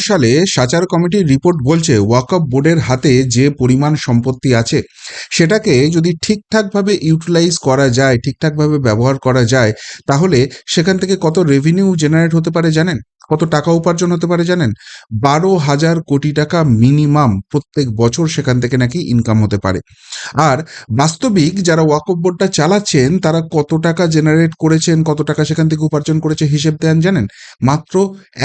সালে সাচার কমিটির রিপোর্ট বলছে ওয়াকফ বোর্ডের হাতে যে পরিমাণ সম্পত্তি আছে সেটাকে যদি ঠিকঠাকভাবে ইউটিলাইজ করা যায়, ঠিকঠাকভাবে ব্যবহার করা যায়, তাহলে সেখান থেকে কত রেভিনিউ জেনারেট হতে পারে জানেন? কত টাকা উপার্জন হতে পারে জানেন? 12,000 কোটি টাকা মিনিমাম প্রত্যেক বছর সেখান থেকে নাকি ইনকাম হতে পারে। আর বাস্তবিক যারা ওয়াকফ বোর্ডটা চালাচ্ছেন তারা কত টাকা জেনারেট করেছেন, কত টাকা সেখান থেকে উপার্জন করেছে হিসেব দেন জানেন? মাত্র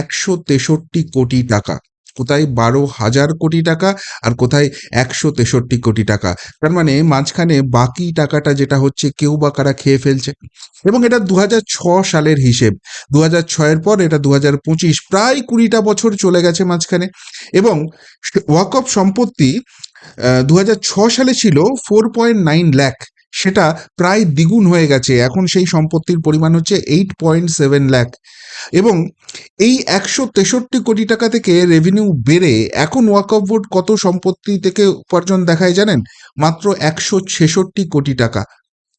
163 কোটি টাকা। কোথায় 12,000 কোটি টাকা আর কোথায় 163 কোটি টাকা। তার মানে মাঝখানে বাকি টাকাটা যেটা হচ্ছে কেউ বা কারা খেয়ে ফেলছে। এবং এটা 2006 সালের হিসেব। 2006-এর পর এটা 2025, প্রায় 20টা বছর চলে গেছে মাঝখানে। এবং ওয়াকফ সম্পত্তি 2006 সালে ছিল 4.9 লাখ, সেটা প্রায় দ্বিগুণ হয়ে গেছে। এখন সেই সম্পত্তির পরিমাণ হচ্ছে 8.7 লাখ। এবং এই 163 কোটি টাকা থেকে রেভিনিউ বেড়ে এখন ওয়াকফ বোর্ড কত সম্পত্তি থেকে উপার্জন দেখায় জানেন? মাত্র 166 কোটি টাকা।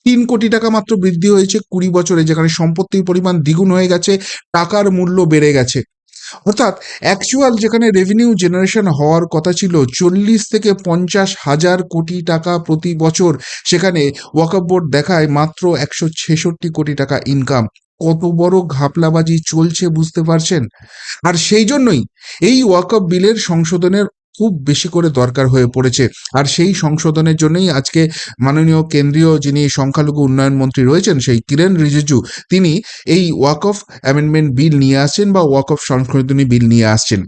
3 কোটি টাকা মাত্র বৃদ্ধি হয়েছে 20 বছরে, যেখানে সম্পত্তির পরিমাণ দ্বিগুণ হয়ে গেছে, টাকার মূল্য বেড়ে গেছে। অর্থাৎ অ্যাকচুয়াল যেখানে রেভিনিউ জেনারেশন হওয়ার কথা ছিল 40 থেকে 50 হাজার কোটি টাকা প্রতি বছর, সেখানে ওয়াকফ বোর্ড দেখায় মাত্র 166 কোটি টাকা ইনকাম। কত বড় ঘাপলাবাজি চলছে বুঝতে পারছেন? আর সেই জন্যই এই ওয়াকফ বিলের সংশোধনের খুব বেশি করে দরকার হয়ে পড়েছে। আর সেই সংশোধনের জন্যই আজকে মাননীয় কেন্দ্রীয় যিনি সংখ্যালঘু উন্নয়ন মন্ত্রী রয়েছেন, সেই কিরেন রিজিজু, তিনি এই ওয়াকফ অ্যামেন্ডমেন্ট বিল নিয়ে আসছেন বা ওয়াকফ সংশোধনী বিল নিয়ে আসছেন।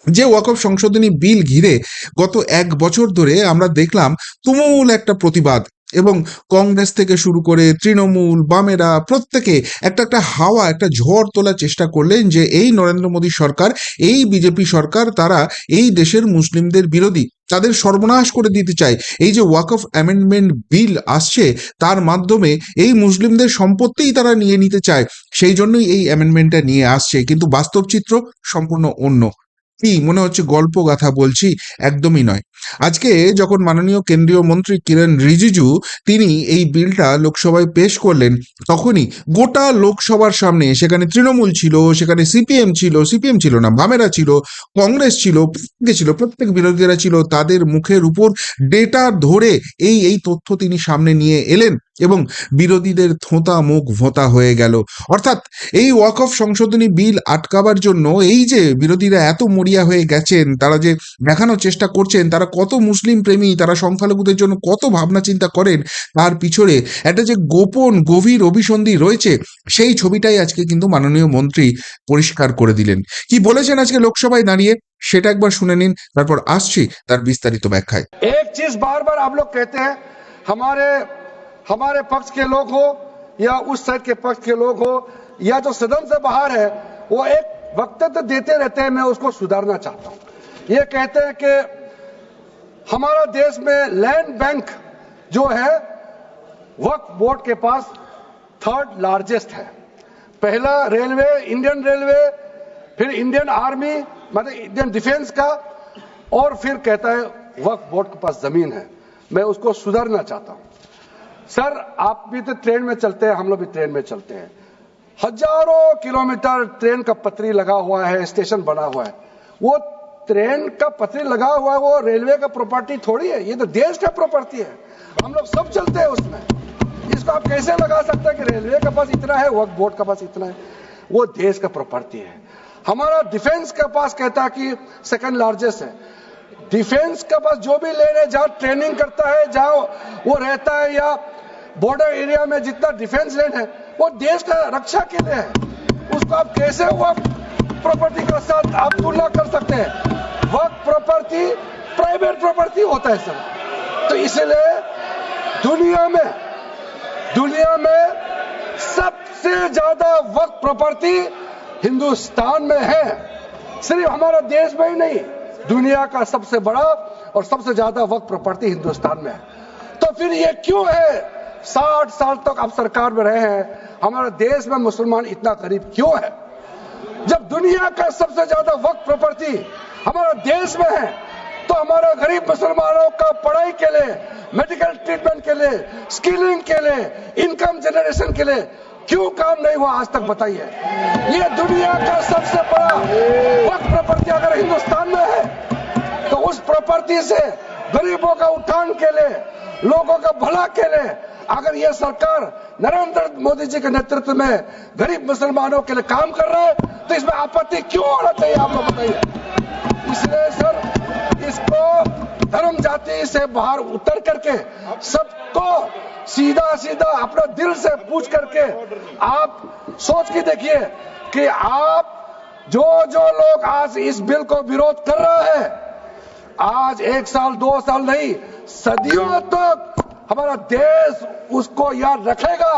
যে ওয়াকফ সংশোধনী বিল ঘিরে গত 1 বছর ধরে আমরা দেখলাম তুমুল একটা প্রতিবাদ, এবং কংগ্রেস থেকে শুরু করে তৃণমূল, বামেরা প্রত্যেকে একটা একটা হাওয়া, একটা ঝড় তোলার চেষ্টা করলেন যে এই নরেন্দ্র মোদী সরকার, এই বিজেপি সরকার, তারা এই দেশের মুসলিমদের বিরোধী, তাদের সর্বনাশ করে দিতে চায়। এই যে ওয়াকফ অ্যামেন্ডমেন্ট বিল আসছে তার মাধ্যমে এই মুসলিমদের সম্পত্তিই তারা নিয়ে নিতে চায়, সেই জন্যই এই অ্যামেন্ডমেন্টটা নিয়ে আসছে। কিন্তু বাস্তব চিত্র সম্পূর্ণ অন্য। কি মনে হচ্ছে গল্প গাথা বলছি? একদমই নয়। আজকে যখন মাননীয় কেন্দ্রীয় মন্ত্রী কিরেন রিজিজু তিনি এই বিলটা লোকসভায় পেশ করলেন, তখনই গোটা লোকসভার সামনে, সেখানে তৃণমূল ছিল, সেখানে সিপিএম ছিল না, বামেরা ছিল, কংগ্রেস ছিল, প্রত্যেকে ছিল, প্রত্যেক বিরোধীরা ছিল, তাদের মুখের উপর ডেটা ধরে এই তথ্য তিনি সামনে নিয়ে এলেন, এবং বিরোধীদের থোঁতা মুখ ভোঁতা হয়ে গেল। অর্থাৎ এই ওয়াকফ সংশোধনী বিল আটকাবার জন্য এই যে বিরোধীরা এত মরিয়া হয়ে গেছেন, তারা যে দেখানোর চেষ্টা করছেন তারা কত মুসলিম প্রেমী, তারা সংখ্যালঘুদের জন্য কত ভাবনা চিন্তা করেন, তার পিছনে একটা যে গোপন গভীর অভিসন্ধি রয়েছে, সেই ছবিটাই আজকে কিন্তু মাননীয় মন্ত্রী পরিষ্কার করে দিলেন। কি বলেছেন আজকে লোকসভায় দাঁড়িয়ে সেটা একবার শুনে নিন, তারপর আসছি তার বিস্তারিত ব্যাখ্যায়। एक चीज बार बार आप लोग कहते हैं, हमारे हमारे पक्ष के लोग हो या उस साइड के पक्ष के लोग हो या जो सदन से बाहर है, वो एक वक्तव्य देते रहते हैं। मैं उसको सुधारना चाहता हूं। ये कहते हैं कि हमारा देश में लैंड बैंक जो है वक्फ बोर्ड के पास 3rd लार्जेस्ट है। पहला रेलवे, इंडियन रेलवे, फिर इंडियन आर्मी, मतलब इंडियन डिफेंस का, और फिर कहता है वक्फ बोर्ड के पास जमीन है। मैं उसको सुधारना चाहता हूं। सर, आप भी तो ट्रेन में चलते हैं, हम लोग भी ट्रेन में चलते हैं। हजारों किलोमीटर ट्रेन का पटरी लगा हुआ है, स्टेशन बना हुआ है। वो ट्रेन का पटरी लगा हुआ है, वो रेलवे का प्रॉपर्टी थोड़ी है, ये तो देश का प्रॉपर्टी है। हम लोग सब चलते हैं उसमें। इसको आप कैसे लगा सकते हैं कि रेलवे के पास इतना है, वक्फ बोर्ड के पास इतना है? वो देश का प्रॉपर्टी है। हमारा डिफेंस के पास कहता है कि 2nd लार्जेस्ट है। डिफेंस के पास जो भी लैंड है, जहां ट्रेनिंग करता है, जहां वो रहता है, या बॉर्डर एरिया में जितना डिफेंस लैंड है, वो देश का रक्षा के लिए है। उसको आप कैसे वक्फ प्रॉपर्टी के साथ आप तुलना कर सकते हैं? वक्फ प्रॉपर्टी प्राइवेट प्रॉपर्टी होता है सर। तो इसलिए दुनिया में सबसे ज्यादा वक्फ प्रॉपर्टी हिंदुस्तान में है। सिर्फ हमारा देश में ही नहीं, दुनिया का सबसे बड़ा और सबसे ज्यादा वक्फ प्रॉपर्टी हिंदुस्तान में है। तो फिर ये क्यों है 60 साल तक आप सरकार में रहे हैं, हमारे देश में मुसलमान इतना गरीब क्यों है? जब दुनिया का सबसे ज्यादा वक्फ प्रॉपर्टी हमारा देश में है, तो हमारा गरीब मुसलमानों का पढ़ाई के लिए, मेडिकल ट्रीटमेंट के लिए, स्किलिंग के लिए, इनकम जनरेशन के लिए क्यों काम नहीं हुआ आज तक? बताइए। ये दुनिया का सबसे बड़ा वक्फ हिंदुस्तान में है, तो उस प्रॉपर्टी से गरीबों का उत्थान के लिए, लोगों का भला के लिए अगर ये सरकार नरेंद्र मोदी जी के नेतृत्व में गरीब मुसलमानों के लिए काम कर रहा है, तो इसमें आपत्ति क्यों होना चाहिए, आप लोग बताइए। इसलिए सर इसको धर्म जाति से बाहर उतर करके सबको सीधा सीधा अपना दिल से पूछ करके आप सोच के देखिए कि आप जो लोग आज इस बिल को विरोध कर रहा है, आज 1 साल 2 साल नहीं, सदियों तक हमारा देश उसको याद रखेगा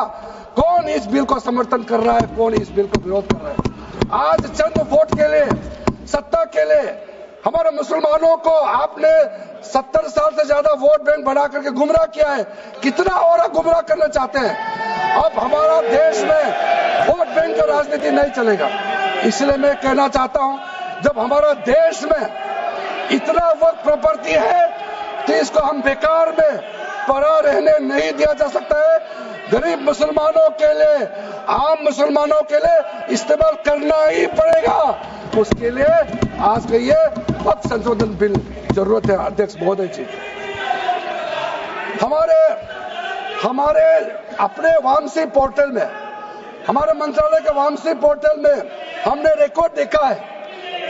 कौन इस बिल को समर्थन कर रहा है, कौन इस बिल को विरोध कर रहा है। आज चंद वोट के लिए, सत्ता के लिए हमारे मुसलमानों को आपने 70 साल से ज्यादा वोट बैंक बना करके गुमराह किया है, कितना और गुमराह करना चाहते हैं। अब हमारा देश में वोट बैंक का राजनीति नहीं चलेगा। इसलिए मैं कहना चाहता हूं, जब हमारा देश में इतना वक्त प्रॉपर्टी है तो इसको हम बेकार में पड़ा रहने नहीं दिया जा सकता है। गरीब मुसलमानों के लिए, आम मुसलमानों के लिए इस्तेमाल करना ही पड़ेगा। उसके लिए आज के ये वक्त संशोधन बिल जरूरत है। अध्यक्ष महोदय जी, हमारे अपने वामसी पोर्टल में, हमारे मंत्रालय के वामसी पोर्टल में हमने रिकॉर्ड देखा है।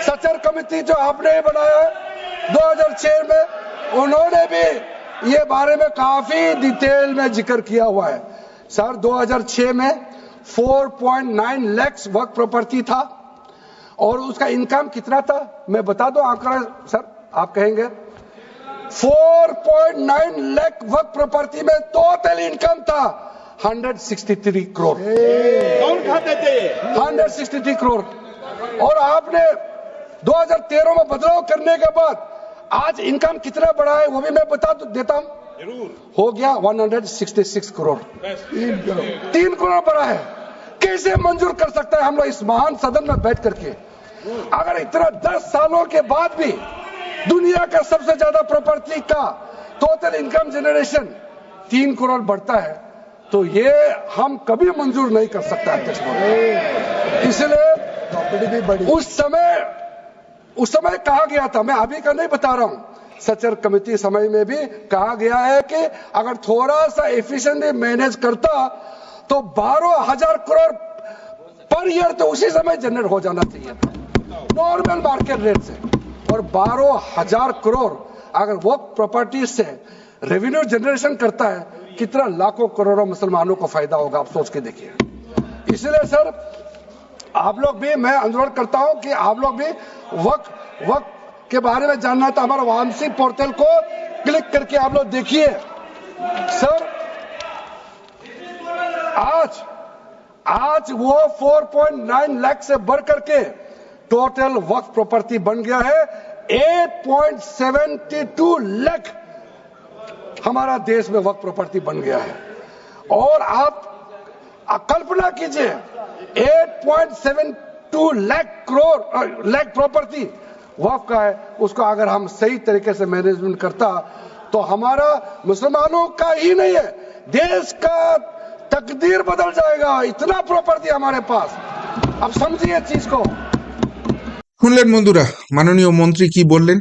सचर कमेटी जो आपने बनाया है 2006 में, उन्होंने भी ये बारे में काफी डिटेल में जिक्र किया हुआ है। सर 2006 में 4.9 लाख वर्क प्रॉपर्टी था और उसका इनकम कितना था, मैं बता दूं आंकड़ा सर, आप कहेंगे 4.9 लाख वर्क प्रॉपर्टी में टोटल इनकम था 163 करोड़। कौन खाते थे? 163 करोड़। और आपने 2013 में बदलाव करने के बाद आज इनकम कितना बढ़ा है वो भी मैं बता देता हूं। हो गया 166 करोड़। 3 करोड़ बढ़ा है। कैसे मंजूर कर सकता है हम लोग इस महान सदन में बैठ करके? अगर इतना 10 सालों के बाद भी दुनिया का सबसे ज्यादा प्रॉपर्टी का टोटल इनकम जनरेशन 3 करोड़ बढ़ता है, तो ये हम कभी मंजूर नहीं कर सकता अध्यक्ष महोदय। इसलिए उस समय कहा गया था, मैं अभी का नहीं बता रहा हूं, सचर कमेटी समय में भी कहा गया है कि अगर थोड़ा सा एफिशिएंटली मैनेज करता तो 12,000 करोड़ पर ईयर तो उसी समय जनरेट हो जाना चाहिए था नॉर्मल मार्केट रेट से। और 12,000 करोड़ अगर वो प्रॉपर्टी से रेवेन्यू जनरेशन करता है, कितना लाखों करोड़ों मुसलमानों को फायदा होगा, आप सोच के देखिए। इसलिए सर आप लोग भी, मैं अनुरोध करता हूं कि आप लोग भी वक्त के बारे में जानना था, हमारा वामसी पोर्टल को क्लिक करके आप लोग देखिए। सर आज वो 4.9 लाख से बढ़ करके टोटल वक्फ प्रॉपर्टी बन गया है 8.72 लाख। हमारा देश में वक्फ प्रॉपर्टी बन गया है। और आप कल्पना कीजिए 8.72 लाख प्रॉपर्टी वक्फ का है, उसको अगर हम सही तरीके से मैनेजमेंट करता तो हमारा मुसलमानों का ही नहीं है, देश का तकदीर बदल जाएगा। इतना प्रॉपर्टी हमारे पास। अब समझिए चीज को। শুনলেন বন্ধুরা মাননীয় মন্ত্রী কি বললেন।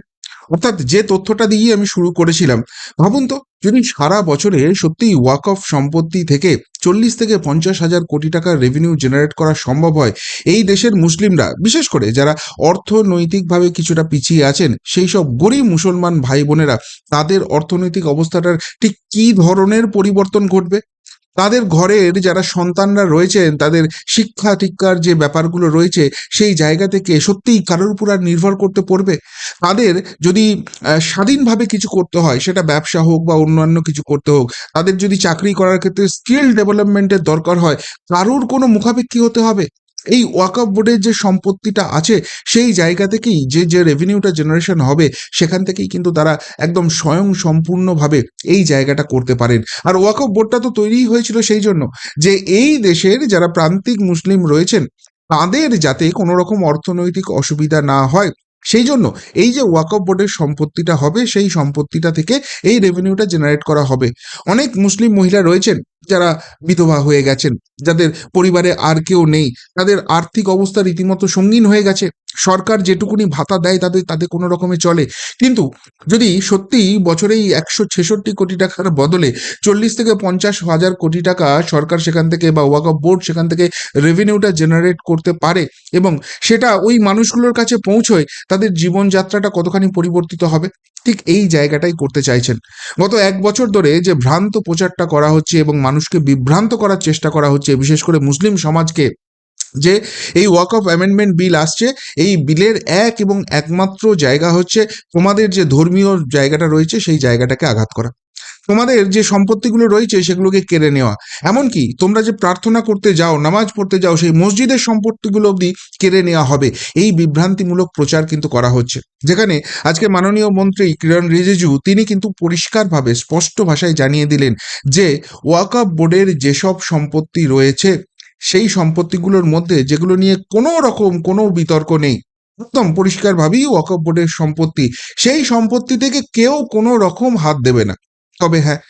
অর্থাৎ যে তথ্যটা দিয়ে আমি শুরু করেছিলাম, ভাবুন তো যদি সারা বছরে সত্যিই ওয়াকফ সম্পত্তি থেকে 40 থেকে 50 হাজার কোটি টাকার রেভিনিউ জেনারেট করা সম্ভব হয়, এই দেশের মুসলিমরা, বিশেষ করে যারা অর্থনৈতিকভাবে কিছুটা পিছিয়ে আছেন, সেই সব গরিব মুসলমান ভাই বোনেরা, তাদের অর্থনৈতিক অবস্থাটার ঠিক কী ধরনের পরিবর্তন ঘটবে। তাদের ঘরের যারা সন্তানরা রয়েছেন, তাদের শিক্ষা টিক্ষার যে ব্যাপারগুলো রয়েছে, সেই জায়গা থেকে সত্যিই কারোর উপর আর নির্ভর করতে পড়বে। তাদের যদি স্বাধীনভাবে কিছু করতে হয়, সেটা ব্যবসা হোক বা অন্যান্য কিছু করতে হোক, তাদের যদি চাকরি করার ক্ষেত্রে স্কিল ডেভেলপমেন্টের দরকার হয়, কারোর কোনো মুখাপেক্ষী হতে হবে। এই ওয়াকফ বোর্ডের যে সম্পত্তিটা আছে, সেই জায়গা থেকেই যে রেভিনিউটা জেনারেশন হবে, সেখান থেকেই কিন্তু তারা একদম স্বয়ং সম্পূর্ণভাবে এই জায়গাটা করতে পারেন। আর ওয়াকফ বোর্ডটা তো তৈরিই হয়েছিল সেই জন্য যে এই দেশের যারা প্রান্তিক মুসলিম রয়েছেন, তাদের যাতে কোনো রকম অর্থনৈতিক অসুবিধা না হয়, সেই জন্য এই যে ওয়াকফ বোর্ডের সম্পত্তিটা হবে, সেই সম্পত্তিটা থেকে এই রেভিনিউটা জেনারেট করা হবে। অনেক মুসলিম মহিলা রয়েছেন যারা বিধবা হয়ে গেছেন, যাদের পরিবারে আর কেউ নেই, তাদের আর্থিক অবস্থা রীতিমতো সঙ্গীন হয়ে গেছে, সরকার যেটুকুনি ভাতা দেয় তাদের তাতে কোনো রকমে চলে। কিন্তু যদি সত্যি বছরেই 166 কোটি টাকার বদলে 40 থেকে 50 হাজার কোটি টাকা সরকার সেখান থেকে বা ওয়াকফ বোর্ড সেখান থেকে রেভিনিউটা জেনারেট করতে পারে এবং সেটা ওই মানুষগুলোর কাছে পৌঁছয়, তাদের জীবনযাত্রাটা কতখানি পরিবর্তিত হবে। ঠিক এই জায়গাটাই করতে চাইছেন। গত 1 বছর ধরে যে ভ্রান্ত প্রচারটা করা হচ্ছে এবং মানুষকে বিভ্রান্ত করার চেষ্টা করা হচ্ছে, বিশেষ করে মুসলিম সমাজকে, যে এই ওয়াকফ অ্যামেন্ডমেন্ট বিল আসছে, এই বিলের এক এবং একমাত্র জায়গা হচ্ছে তোমাদের যে ধর্মীয় জায়গাটা রয়েছে সেই জায়গাটাকে আঘাত করা, তোমাদের যে সম্পত্তিগুলো রয়েছে সেগুলোকে কেড়ে নেওয়া, এমনকি তোমরা যে প্রার্থনা করতে যাও, নামাজ পড়তে যাও, সেই মসজিদের সম্পত্তিগুলো অবধি কেড়ে নেওয়া হবে। এই বিভ্রান্তিমূলক প্রচার কিন্তু করা হচ্ছে, যেখানে আজকে মাননীয় মন্ত্রী কিরণ রিজিজু তিনি কিন্তু পরিষ্কারভাবে স্পষ্ট ভাষায় জানিয়ে দিলেন যে ওয়াকফ বোর্ডের যেসব সম্পত্তি রয়েছে সেই সম্পত্তিগুলোর মধ্যে যেগুলো নিয়ে কোনো রকম কোনো বিতর্ক নেই, একদম পরিষ্কারভাবেই ওয়াকফ বোর্ডের সম্পত্তি, সেই সম্পত্তি থেকে কেউ কোনো রকম হাত দেবে না। তবে হ্যাঁ,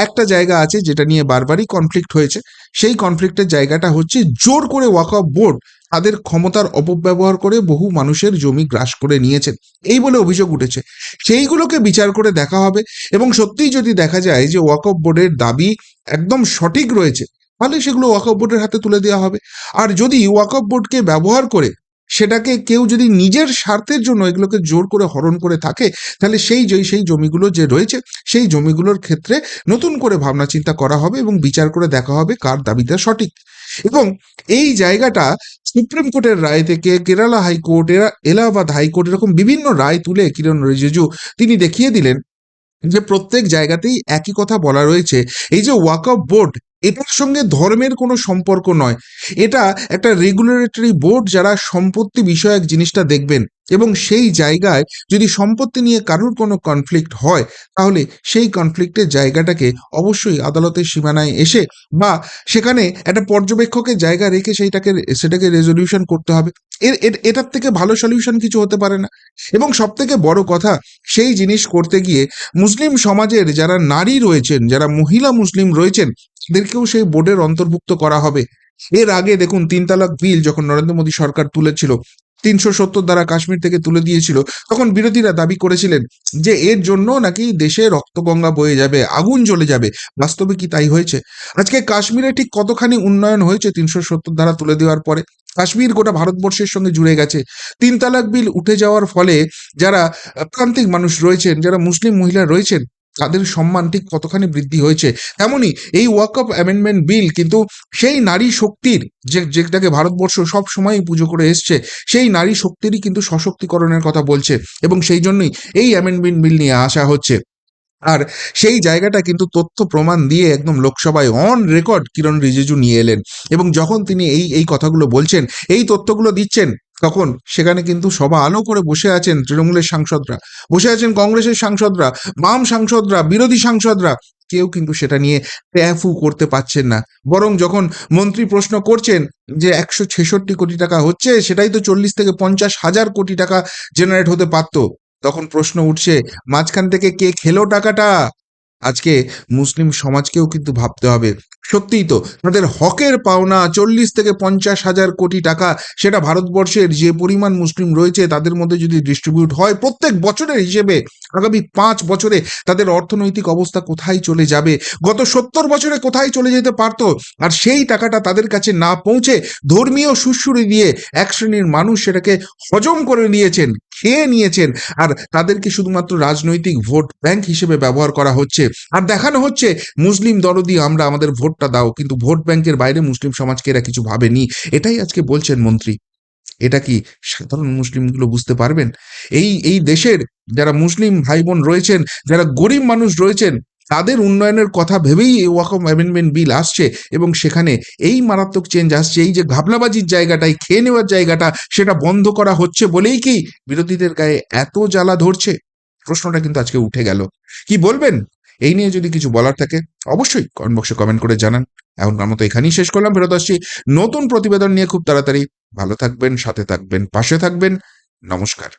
একটা জায়গা আছে যেটা নিয়ে বারবারই কনফ্লিক্ট হয়েছে, সেই কনফ্লিক্টের জায়গাটা হচ্ছে জোর করে ওয়াকফ বোর্ড তাদের ক্ষমতার অপব্যবহার করে বহু মানুষের জমি গ্রাস করে নিয়েছেন এই বলে অভিযোগ উঠেছে। সেইগুলোকে বিচার করে দেখা হবে এবং সত্যিই যদি দেখা যায় যে ওয়াকফ বোর্ডের দাবি একদম সঠিক রয়েছে, তাহলে সেগুলো ওয়াকফ বোর্ডের হাতে তুলে দেওয়া হবে। আর যদি ওয়াকফ বোর্ডকে ব্যবহার করে সেটাকে কেউ যদি নিজের স্বার্থের জন্য এগুলোকে জোর করে হরণ করে থাকে, তাহলে সেই জমিগুলো যে রয়েছে সেই জমিগুলোর ক্ষেত্রে নতুন করে ভাবনা চিন্তা করা হবে এবং বিচার করে দেখা হবে কার দাবিটা সঠিক। এবং এই জায়গাটা সুপ্রিম কোর্টের রায় থেকে কেরালা হাইকোর্ট, এলাহাবাদ হাইকোর্ট, এরকম বিভিন্ন রায় তুলে কিরণ রিজিজু তিনি দেখিয়ে দিলেন যে প্রত্যেক জায়গাতেই একই কথা বলা রয়েছে, এই যে ওয়াকফ বোর্ড এটার সঙ্গে ধর্মের কোনো সম্পর্ক নয়, এটা একটা রেগুলেটরি বোর্ড যারা সম্পত্তি বিষয়ক জিনিসটা দেখবেন এবং সেই জায়গায় যদি সম্পত্তি নিয়ে কারোর কোনো কনফ্লিক্ট হয় তাহলে সেই কনফ্লিক্টের জায়গাটাকে অবশ্যই আদালতের সীমানায় এসে বা সেখানে একটা পর্যবেক্ষকের জায়গা রেখে সেটাকে রেজলিউশন করতে হবে। এটার থেকে ভালো সলিউশন কিছু হতে পারে না। এবং সব থেকে বড় কথা, সেই জিনিস করতে গিয়ে মুসলিম সমাজের যারা নারী রয়েছেন, যারা মহিলা মুসলিম রয়েছেন, তাদেরকেও সেই বোর্ডের অন্তর্ভুক্ত করা হবে। এর আগে দেখুন 3 তালাক বিল যখন নরেন্দ্র মোদী সরকার তুলেছিল, 370 ধারা কাশ্মীর থেকে তুলে দিয়েছিল, তখন বিরোধীরা দাবি করেছিলেন যে এর জন্য নাকি দেশে রক্তগঙ্গা বয়ে যাবে, আগুন জ্বলে যাবে। বাস্তবে কি তাই হয়েছে? আজকে কাশ্মীরে ঠিক কতখানি উন্নয়ন হয়েছে 370 ধারা তুলে দেওয়ার পরে? কাশ্মীর গোটা ভারতবর্ষের সঙ্গে জুড়ে গেছে। 3 তালাক বিল উঠে যাওয়ার ফলে যারা প্রান্তিক মানুষ রয়েছেন, যারা মুসলিম মহিলা রয়েছেন, তাদের সম্মান ঠিক কতখানি বৃদ্ধি হয়েছে। তেমনি এই ওয়াকফ অ্যামেন্ডমেন্ট বিল কিন্তু সেই নারী শক্তির যেটাকে ভারতবর্ষ সব সময় পুজো করে এসছে, সেই নারী শক্তিরই কিন্তু সশক্তিকরণের কথা বলছে এবং সেই জন্যই এই অ্যামেন্ডমেন্ট বিল নিয়ে আসা হচ্ছে। আর সেই জায়গাটা কিন্তু তথ্য প্রমাণ দিয়ে একদম লোকসভায় অন রেকর্ড কিরণ রিজিজু নিয়ে এলেন এবং যখন তিনি এই কথাগুলো বলছেন, এই তথ্যগুলো দিচ্ছেন, তখন সেখানে কিন্তু সভা আলো করে বসে আছেন তৃণমূলের সাংসদরা, বসে আছেন কংগ্রেসের সাংসদরা, বাম সাংসদরা, বিরোধী সাংসদরা, কেউ কিন্তু সেটা নিয়ে ট্যাফু করতে পারছেন না। বরং যখন মন্ত্রী প্রশ্ন করছেন যে 166 কোটি টাকা হচ্ছে, সেটাই তো 40 থেকে 50 হাজার কোটি টাকা জেনারেট হতে পারত, তখন প্রশ্ন উঠছে মাঝখান থেকে কে খেলো টাকাটা? আজকে মুসলিম সমাজকেও কিন্তু ভাবতে হবে, সত্যিই তো তাদের হকের পাওনা 40 থেকে 50 হাজার কোটি টাকা, সেটা ভারতবর্ষের যে পরিমাণ মুসলিম রয়েছে তাদের মধ্যে যদি ডিস্ট্রিবিউট হয় প্রত্যেক বছরের হিসেবে, আগামী 5 বছরে তাদের অর্থনৈতিক অবস্থা কোথায় চলে যাবে, গত 70 বছরে কোথায় চলে যেতে পারতো। আর সেই টাকাটা তাদের কাছে না পৌঁছে ধর্মীয় সুড়সুড়ি দিয়ে এক শ্রেণীর মানুষ সেটাকে হজম করে নিয়েছেন, খেয়ে নিয়েছেন, আর তাদেরকে শুধুমাত্র রাজনৈতিক ভোট ব্যাংক হিসেবে ব্যবহার করা হচ্ছে আর দেখানো হচ্ছে মুসলিম দরদি আমরা, আমাদের ভোটটা দাও। কিন্তু ভোট ব্যাংকের বাইরে মুসলিম সমাজকে এরা কিছু ভাবেনি, এটাই আজকে বলছেন মন্ত্রী। এটা কি সাধারণ মুসলিমগুলো বুঝতে পারবেন? এই দেশের যারা মুসলিম ভাই বোন রয়েছেন, যারা গরিব মানুষ রয়েছেন, তাদের উন্নয়নের কথা ভেবেই এই ওয়াকফ অ্যামেন্ডমেন্ট বিল আসছে এবং সেখানে এই মারাত্মক চেঞ্জ আসছে। এই যে ঘাপলাবাজির জায়গাটাই, খেয়ে নেওয়ার জায়গাটা, সেটা বন্ধ করা হচ্ছে বলেই কি বিরোধীদের গায়ে এত জ্বালা ধরছে? প্রশ্নটা কিন্তু আজকে উঠে গেল। কি বলবেন? এই নিয়ে যদি কিছু বলার থাকে অবশ্যই কমেন্ট বক্সে কমেন্ট করে জানান। এখনকার মতো এখানেই শেষ করলাম, ফেরত আসছি নতুন প্রতিবেদন নিয়ে খুব তাড়াতাড়ি। ভালো থাকবেন, সাথে থাকবেন, পাশে থাকবেন। নমস্কার।